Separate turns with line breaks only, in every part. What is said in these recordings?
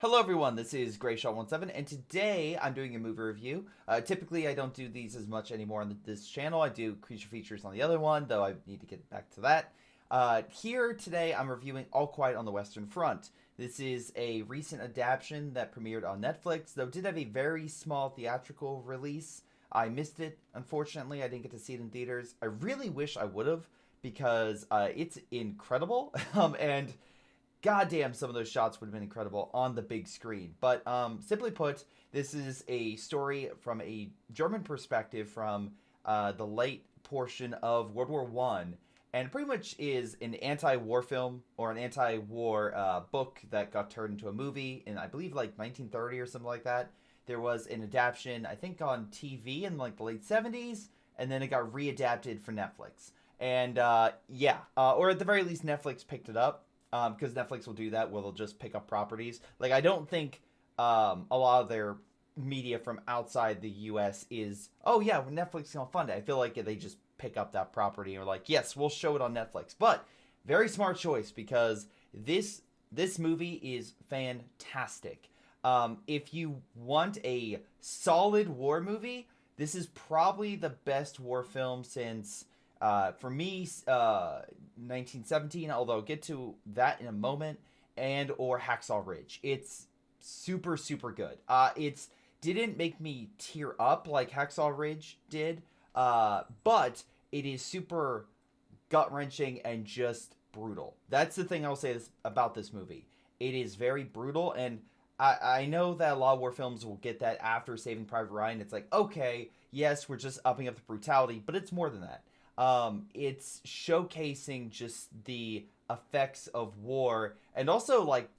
Hello everyone, this is Greyshot17, and today I'm doing a movie review. Typically I don't do these as much anymore on this channel. I do creature features on the other one, though I need to get back to that. Here today I'm reviewing All Quiet on the Western Front. This is a recent adaptation that premiered on Netflix, though it did have a very small theatrical release. I missed it, unfortunately. I didn't get to see it in theaters. I really wish I would have, because it's incredible, and goddamn, some of those shots would have been incredible on the big screen. But simply put, this is a story from a German perspective from the late portion of World War One, and pretty much is an anti-war film or an anti-war book that got turned into a movie in, I believe, like 1930 or something like that. There was an adaptation, I think, on TV in like the late 70s, and then it got readapted for Netflix. And or at the very least, Netflix picked it up, because Netflix will do that, where they'll just pick up properties. Like, I don't think a lot of their media from outside the U.S. is, oh yeah, well, Netflix is gonna fund it. I feel like they just pick up that property and are like, yes, we'll show it on Netflix. But very smart choice, because this movie is fantastic. If you want a solid war movie, this is probably the best war film since, for me, 1917, although I'll get to that in a moment, and or Hacksaw Ridge. It's super, super good. It didn't make me tear up like Hacksaw Ridge did, but it is super gut-wrenching and just brutal. That's the thing I'll say about this movie. It is very brutal, and I know that a lot of war films will get that after Saving Private Ryan. It's like, okay, yes, we're just upping up the brutality, but it's more than that. It's showcasing just the effects of war, and also like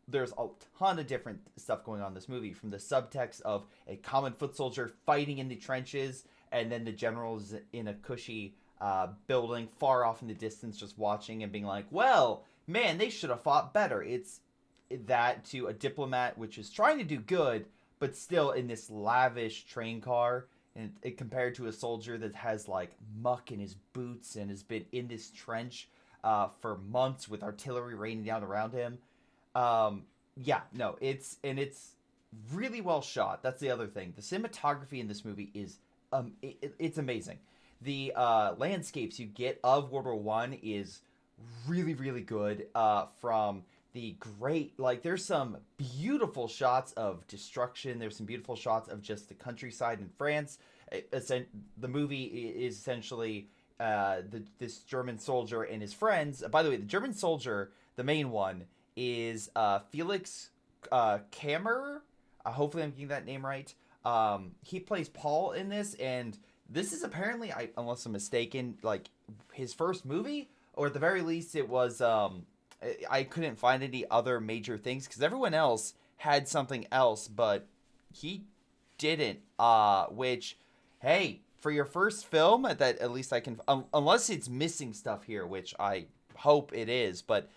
there's a ton of different stuff going on in this movie, from the subtext of a common foot soldier fighting in the trenches, and then the generals in a cushy building far off in the distance just watching and being like, well, man, they should have fought better. It's that to a diplomat which is trying to do good, but still in this lavish train car, and it compared to a soldier that has like muck in his boots and has been in this trench for months with artillery raining down around him. It's really well shot. That's the other thing. The cinematography in this movie is it's amazing. The landscapes you get of World War One is really, really good. From the great, like, there's some beautiful shots of destruction. There's some beautiful shots of just the countryside in France. The movie is essentially this German soldier and his friends. By the way, the German soldier, the main one, is Felix Kammerer. Hopefully I'm getting that name right. He plays Paul in this, and this is apparently, unless I'm mistaken, like his first movie, or at the very least it was, I couldn't find any other major things, because everyone else had something else, but he didn't, which, hey, for your first film, that at least I can, unless it's missing stuff here, which I hope it is, but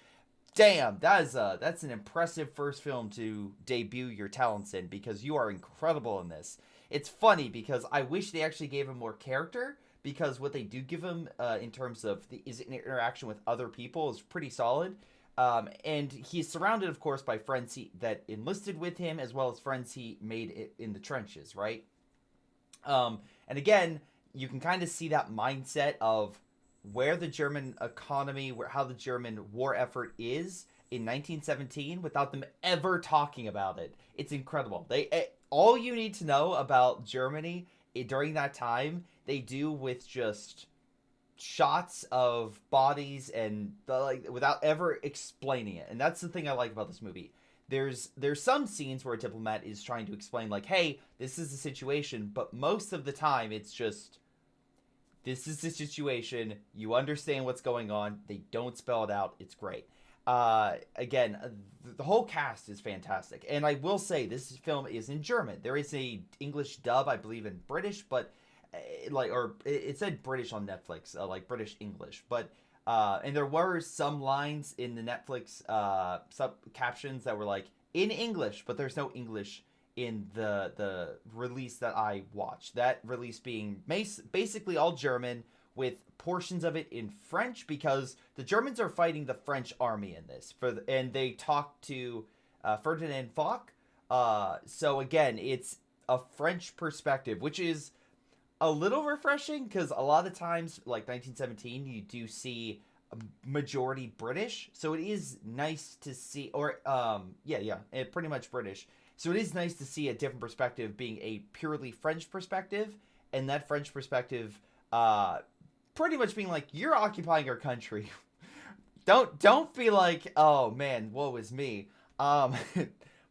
damn, that's an impressive first film to debut your talents in, because you are incredible in this. It's funny, because I wish they actually gave him more character, because what they do give him in terms of his interaction with other people is pretty solid. And he's surrounded, of course, by friends that enlisted with him, as well as friends he made in the trenches, right? And again, you can kind of see that mindset of where the German economy, how the German war effort is in 1917 without them ever talking about it. It's incredible. All you need to know about Germany during that time, they do with just shots of bodies and like without ever explaining it. And that's the thing I like about this movie. There's some scenes where a diplomat is trying to explain, like, hey, this is the situation, but most of the time it's just, this is the situation, you understand what's going on, they don't spell it out, it's great. Again, the whole cast is fantastic, and I will say this film is in German. There is a English dub, I believe, in British, but it said British on Netflix, like British English, but and there were some lines in the Netflix sub captions that were like in English, but there's no English in the release that I watched. That release being basically all German, with portions of it in French, because the Germans are fighting the French army in this, and they talk to Ferdinand Foch. So again, it's a French perspective, which is a little refreshing because a lot of the times, like 1917, you do see a majority British. So it is nice to see, or pretty much British. So it is nice to see a different perspective being a purely French perspective, and that French perspective, pretty much being like, you're occupying our country. Don't feel like, oh man, woe is me. But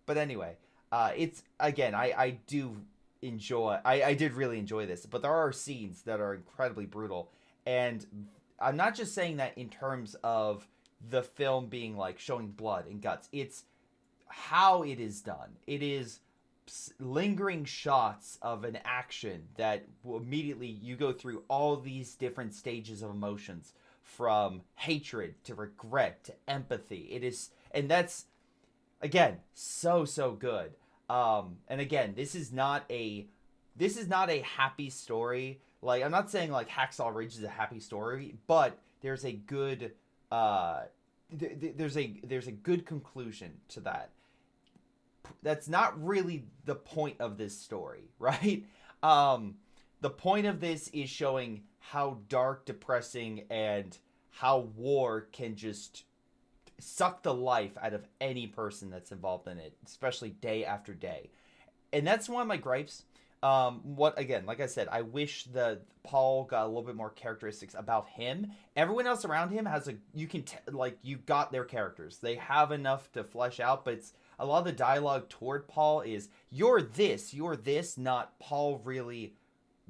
anyway, it's again, I do enjoy. I did really enjoy this, but there are scenes that are incredibly brutal, and I'm not just saying that in terms of the film being like showing blood and guts. It's how it is done. It is lingering shots of an action that will immediately you go through all these different stages of emotions, from hatred to regret to empathy. It is, and that's again so good. And again, this is not a happy story. Like, I'm not saying like Hacksaw Ridge is a happy story, but there's a good there's a good conclusion to that. That's not really the point of this story, right? The point of this is showing how dark, depressing, and how war can just suck the life out of any person that's involved in it, especially day after day. And that's one of my gripes. What again, like I said, I wish that Paul got a little bit more characteristics about him. Everyone else around him has you got their characters. They have enough to flesh out, but it's a lot of the dialogue toward Paul is you're this, not Paul really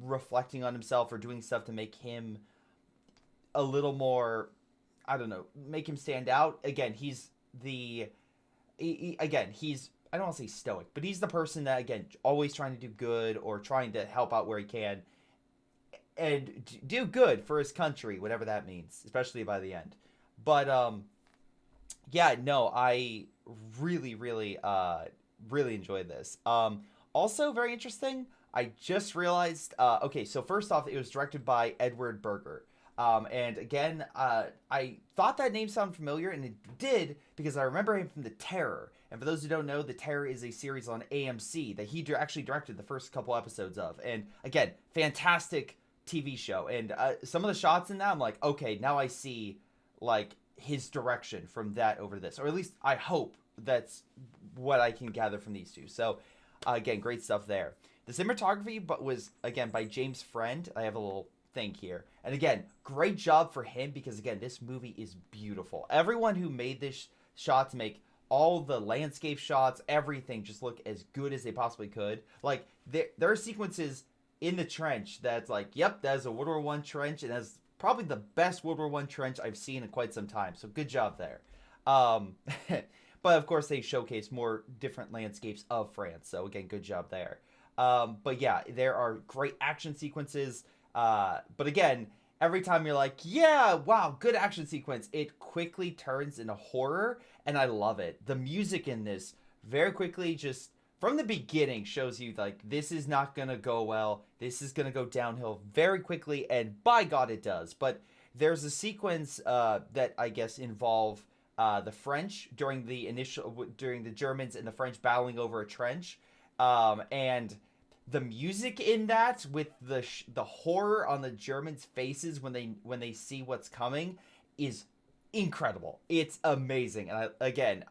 reflecting on himself or doing stuff to make him a little more, I don't know, make him stand out. Again, he's I don't want to say stoic, but he's the person that, again, always trying to do good or trying to help out where he can and do good for his country, whatever that means, especially by the end. But, I really enjoyed this. Also very interesting, I just realized, so first off, it was directed by Edward Berger. And again, I thought that name sounded familiar, and it did, because I remember him from The Terror. And for those who don't know, The Terror is a series on AMC that he actually directed the first couple episodes of. And again, fantastic TV show. And some of the shots in that, I'm like, okay, now I see like his direction from that over to this. Or at least I hope that's what I can gather from these two. So again, great stuff there. The cinematography was, again, by James Friend. I have a little thing here. And again, great job for him, because again, this movie is beautiful. Everyone who made this shot to make all the landscape shots, everything just look as good as they possibly could. Like, there are sequences in the trench that's like, yep, that is a World War I trench, and that's probably the best World War I trench I've seen in quite some time. So good job there. But of course, they showcase more different landscapes of France. So again, good job there. But yeah, there are great action sequences. But again, every time you're like, yeah, wow, good action sequence, it quickly turns into horror, and I love it. The music in this very quickly, just from the beginning, shows you like this is not gonna go well. This is gonna go downhill very quickly, and by God, it does. But there's a sequence that I guess involve the French during the Germans and the French battling over a trench, and the music in that, with the horror on the Germans' faces when they see what's coming, is incredible. It's amazing, and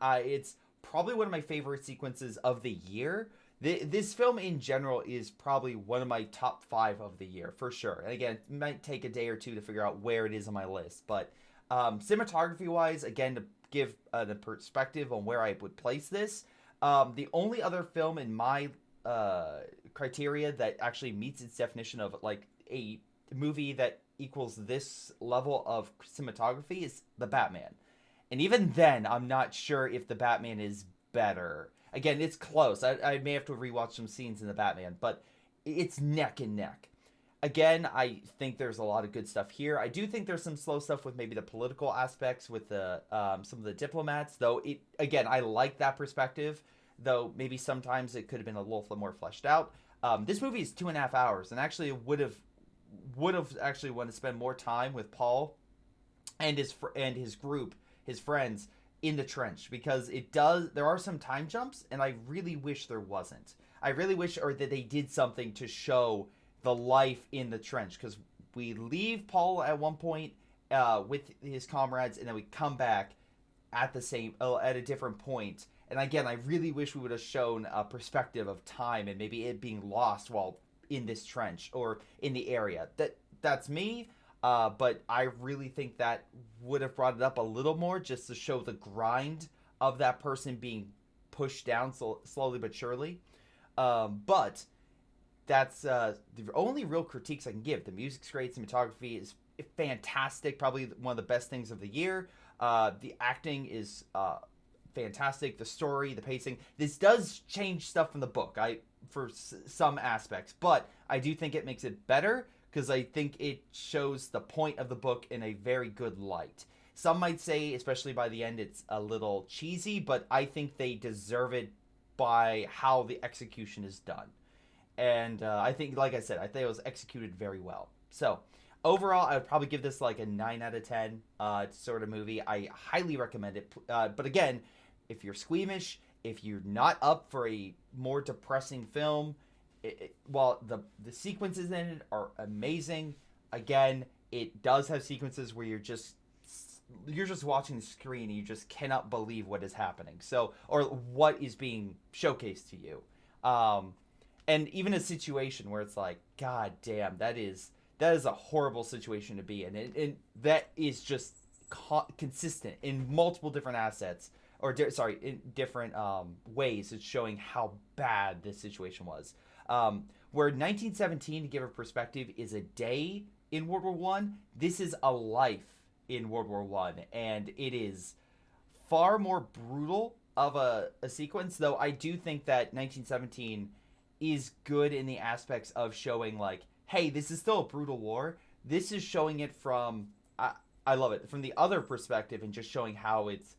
it's probably one of my favorite sequences of the year. This film in general is probably one of my top 5 of the year for sure. And again, it might take a day or two to figure out where it is on my list, but cinematography wise, again, to give the perspective on where I would place this, the only other film in my criteria that actually meets its definition of like a movie that equals this level of cinematography is The Batman. And even then, I'm not sure if The Batman is better. Again, it's close. I may have to rewatch some scenes in The Batman, but it's neck and neck. Again, I think there's a lot of good stuff here. I do think there's some slow stuff with maybe the political aspects with the some of the diplomats, though. I like that perspective, though maybe sometimes it could have been a little more fleshed out. This movie is 2.5 hours, and actually would have actually wanted to spend more time with Paul and his group, his friends, in the trench, because there are some time jumps, and I really wish there wasn't. I really wish or that they did something to show the life in the trench, because we leave Paul at one point with his comrades, and then we come back at a different point. And again, I really wish we would have shown a perspective of time and maybe it being lost while in this trench or in the area. That's me, but I really think that would have brought it up a little more, just to show the grind of that person being pushed down slowly but surely. But that's the only real critiques I can give. The music's great, cinematography is fantastic, probably one of the best things of the year. The acting is fantastic. The story, the pacing. This does change stuff from the book, for some aspects, but I do think it makes it better, because I think it shows the point of the book in a very good light. Some might say, especially by the end, it's a little cheesy, but I think they deserve it by how the execution is done. And I think, like I said, I think it was executed very well. So overall, I would probably give this like a 9 out of 10 sort of movie. I highly recommend it. But again, if you're squeamish, if you're not up for a more depressing film, while the sequences in it are amazing, again, it does have sequences where you're just watching the screen and you just cannot believe what is happening. So, or what is being showcased to you. And even a situation where it's like, God damn, that is a horrible situation to be in. And that is just consistent in multiple different assets, or in different ways. It's showing how bad this situation was. Where 1917, to give a perspective, is a day in World War One, this is a life in World War One, and it is far more brutal of a sequence. Though I do think that 1917 is good in the aspects of showing, like, hey, this is still a brutal war. This is showing it from, I love it, from the other perspective, and just showing how it's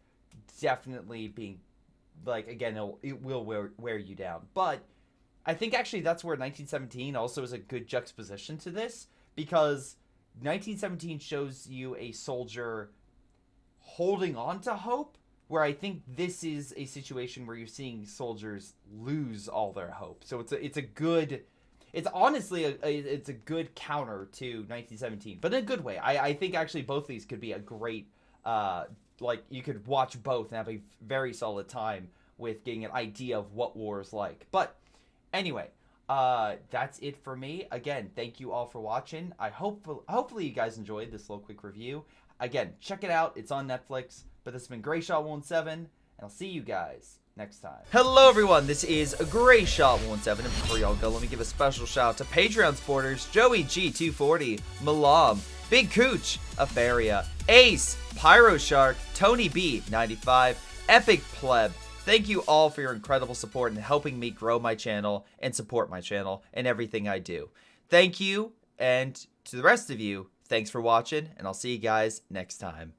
definitely being, like, again, it will wear you down. But I think actually that's where 1917 also is a good juxtaposition to this, because 1917 shows you a soldier holding on to hope, where I think this is a situation where you're seeing soldiers lose all their hope. So it's honestly a good counter to 1917, but in a good way. I think actually both of these could be a great, like, you could watch both and have a very solid time with getting an idea of what war is like. But anyway, that's it for me. Again, thank you all for watching. Hopefully you guys enjoyed this little quick review. Again, check it out. It's on Netflix. But this has been Greyshot17, and I'll see you guys next time. Hello, everyone. This is Greyshot17, and before y'all go, let me give a special shout out to Patreon supporters Joey G240, Milam, BigChuche, Aphyria, Ace, PyroShark, Tony B95, Epic Pleb. Thank you all for your incredible support and helping me grow my channel and support my channel and everything I do. Thank you, and to the rest of you, thanks for watching, and I'll see you guys next time.